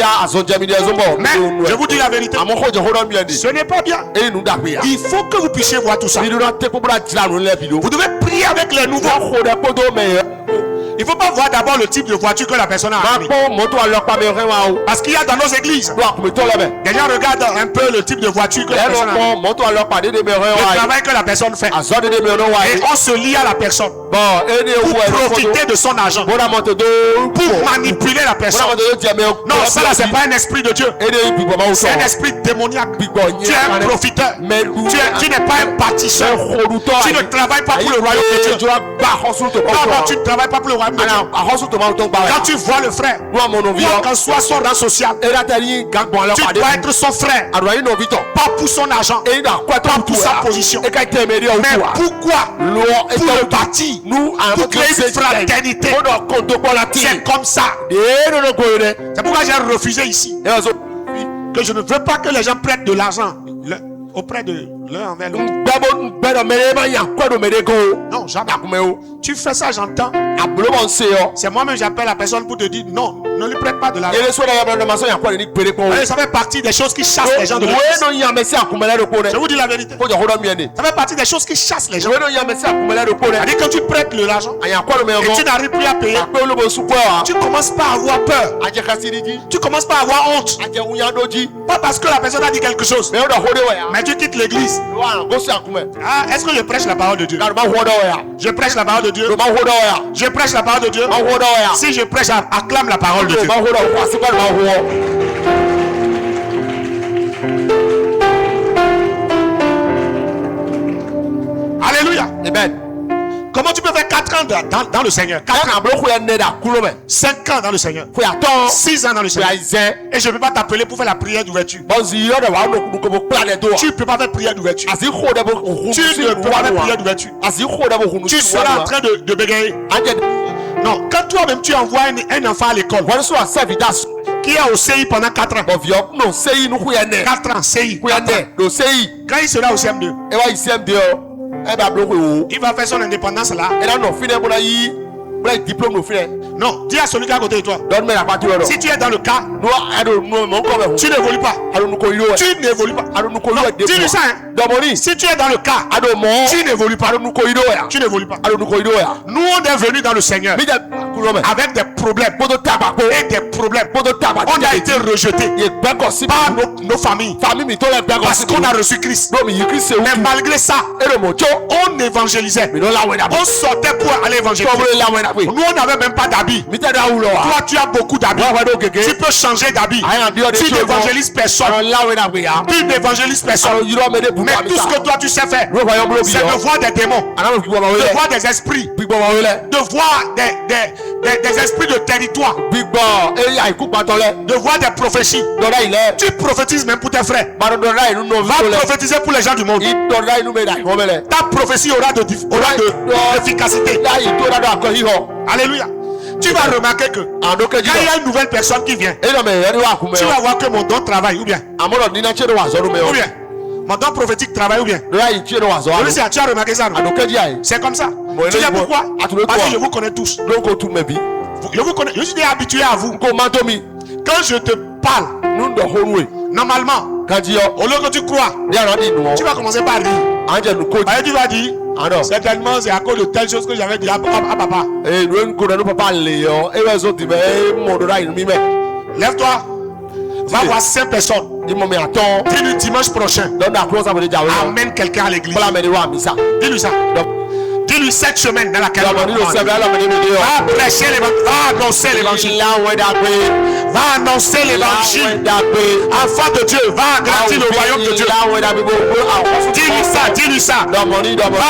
je vous dis la vérité, ce n'est pas bien. Il faut que vous puissiez voir tout ça. Vous devez prier avec les nouveaux. Il ne faut pas voir d'abord le type de voiture que la personne a. Parce qu'il y a dans nos églises, les gens regardent un peu le type de voiture que la personne a. Le travail que la personne fait. Et on se lie à la personne. pour profiter de son argent, pour manipuler la personne. Non, ça là, c'est pas un esprit de Dieu. C'est un esprit démoniaque. Tu es un profiteur. Tu n'es pas un bâtisseur. Tu ne travailles pas pour le royaume de Dieu. Non, tu ne travailles pas pour le royaume de Dieu. Quand tu vois le frère, quand soit son rang social, tu dois être son frère. Pas pour son argent, pas pour sa position. Mais pourquoi? Pour le bâtir, pour créer une fraternité. C'est comme ça. C'est pourquoi j'ai refusé ici que je ne veux pas que les gens prêtent de l'argent auprès de l'un envers l'autre. Non, jamais. Tu fais ça, j'entends. C'est moi-même j'appelle la personne pour te dire non, ne lui prête pas de l'argent. Ça fait partie des choses qui chassent les gens de l'église. Je vous dis la vérité. Ça fait partie des choses qui chassent les gens. C'est-à-dire que tu prêtes de l'argent et tu n'arrives plus à payer. Tu commences pas à avoir peur. Tu commences pas à avoir honte. Pas parce que la personne a dit quelque chose, mais tu quittes l'église. Est-ce que je prêche la parole de Dieu? Je prêche la parole de Dieu. Je prêche la parole de Dieu. Si je prêche, acclame la parole de Dieu. Alléluia. Amen. Comment tu peux faire 4 ans dans le Seigneur, 4 ans, 5 ans dans le Seigneur, 6 ans dans le Seigneur, et je ne peux pas t'appeler pour faire la prière d'ouverture. Tu ne peux pas faire prière d'ouverture. Tu ne peux pas faire prière d'ouverture. Tu seras en train de bégayer. Non, quand toi-même tu envoies un enfant à l'école qui est au CI pendant 4 ans, 4 ans, CI, quand il sera au CM2, il va faire son indépendance là. Non, dis à celui qui est à côté de toi. Si tu es dans le cas, tu n'évolues pas. Tu n'évolues pas. Dis-lui ça. Si tu es dans le cas, tu n'évolues pas. Tu n'évolues pas. Nous on est venus dans le Seigneur avec des problèmes et des problèmes. On a été rejetés par nos familles parce qu'on a reçu Christ. Mais malgré ça, on évangélisait. On sortait pour aller évangéliser. Nous on n'avait même pas d'habits. Toi tu as beaucoup d'habits. Tu peux changer d'habits. Tu n'évangélises personne. Tu n'évangélises personne. Mais tout ce que toi tu sais faire, c'est de voir des démons, de voir des esprits, de voir des esprits de territoire, de voir des prophéties. Tu prophétises même pour tes frères. Va prophétiser pour les gens du monde. Ta prophétie aura de efficacité. Alléluia. Tu vas remarquer que quand il y a une nouvelle personne qui vient, tu vas voir que mon don travaille ou bien mon don prophétique travaille ou bien. Tu as remarqué ça? C'est comme ça. Tu sais pourquoi? Parce que je vous connais tous. Je vous connais. Je suis habitué à vous. Quand je te parle, normalement, au lieu que tu crois, tu vas commencer par rire. Tu vas dire certainement c'est à cause de telle chose que j'avais dit à papa. Lève-toi. Va voir 5 personnes. Dis-lui dimanche prochain. Amène quelqu'un à l'église. Dis-lui ça. Dis-lui cette semaine dans laquelle va prêcher l'évangile. Va annoncer l'évangile. Va annoncer l'évangile. Enfant de Dieu, va agrandir le royaume de Dieu. Dis-lui ça, dis-lui ça. Va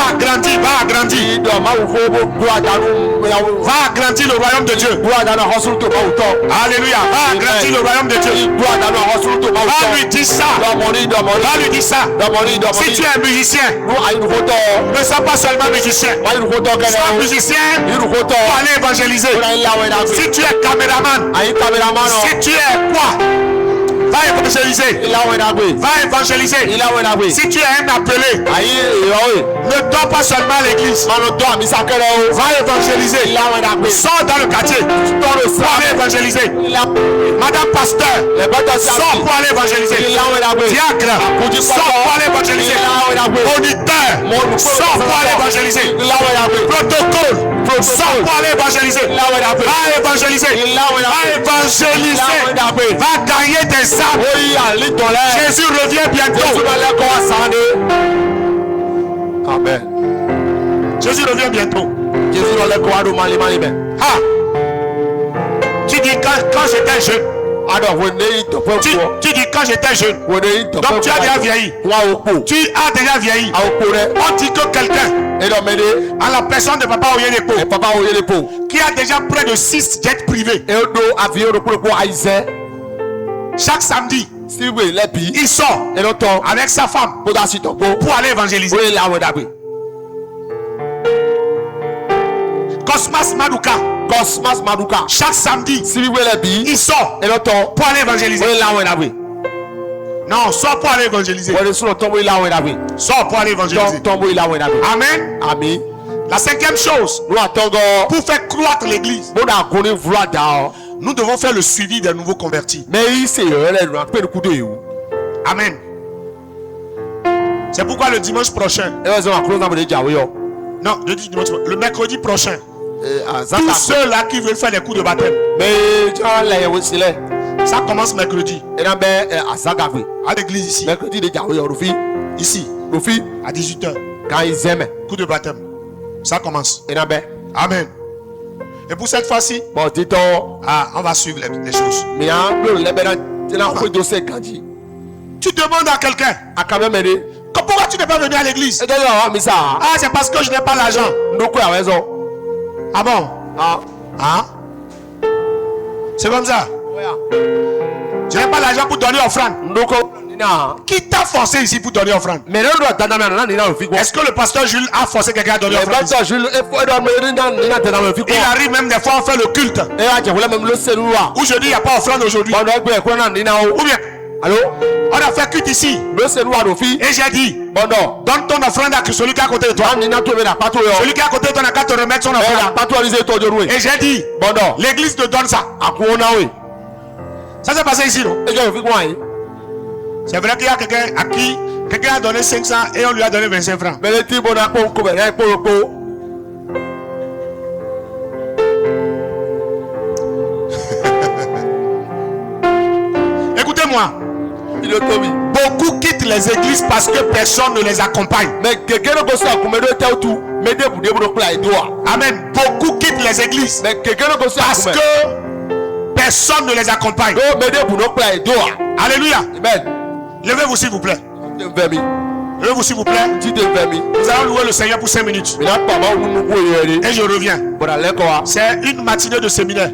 agrandir, va agrandir. Va agrandir le royaume de Dieu. Alléluia. Va agrandir le royaume de Dieu. Va lui dire ça. Va lui dire ça. Si tu es un musicien, ne sois pas seulement musicien. Sois musicien pour aller évangéliser. Si tu es caméraman, si tu es quoi, va évangéliser. Va évangéliser. Si tu es un appelé, ne dors pas seulement à l'église. Va évangéliser. Sors dans le quartier pour aller évangéliser. Madame pasteur, sors pour aller évangéliser. Diacre, sors pour aller évangéliser. Auditeur, sors pour aller évangéliser. Protocole, sors pour aller évangéliser. Va évangéliser. Va évangéliser. Va gagner des âmes. Jésus revient bientôt. Amen. Jésus revient bientôt. Ah. Tu dis quand j'étais jeune. Tu dis quand j'étais jeune. Donc tu as déjà vieilli. Tu as déjà vieilli. On dit que quelqu'un, à la personne de Papa Oyedepo, qui a déjà près de 6 jets privés, chaque samedi, il sort avec sa femme pour aller évangéliser. Cosmas Maduka, chaque samedi, il sort pour aller évangéliser. Non, sort pour aller évangéliser. Sort pour aller évangéliser. Amen. Amen. La 5e chose, pour faire croître l'église, nous devons faire le suivi des nouveaux convertis. Amen. C'est pourquoi le dimanche prochain, non, le mercredi prochain, tous ceux-là qui veulent faire des coups de baptême, ça commence mercredi à l'église ici. Ici, à 18h. Coup de baptême. Ça commence. Amen. Et pour cette fois-ci, on va suivre les choses. Tu demandes à quelqu'un, pourquoi tu n'es pas venu à l'église? Ah, c'est parce que je n'ai pas l'argent. Ah bon? Ah? C'est comme ça? Je n'ai pas l'argent pour donner offrande. Qui t'a forcé ici pour donner offrande? Est-ce que le pasteur Jules a forcé quelqu'un à donner offrande? Il arrive même des fois à faire le culte où je dis il n'y a pas offrande aujourd'hui. Ou bien on a fait culte ici et j'ai dit donne ton offrande à celui qui est à côté de toi. Celui qui est à côté de toi n'a qu'à te remettre son offrande. Et j'ai dit l'église te donne ça. Ça s'est passé ici, non? C'est vrai qu'il y a quelqu'un à qui quelqu'un a donné 500 et on lui a donné 25 francs. Écoutez-moi. Beaucoup quittent les églises parce que personne ne les accompagne. Amen. Beaucoup quittent les églises parce que personne ne les accompagne. Alléluia. Levez-vous s'il vous plaît. Levez-vous s'il vous plaît. Nous allons louer le Seigneur pour 5 minutes. Et je reviens. C'est une matinée de séminaire.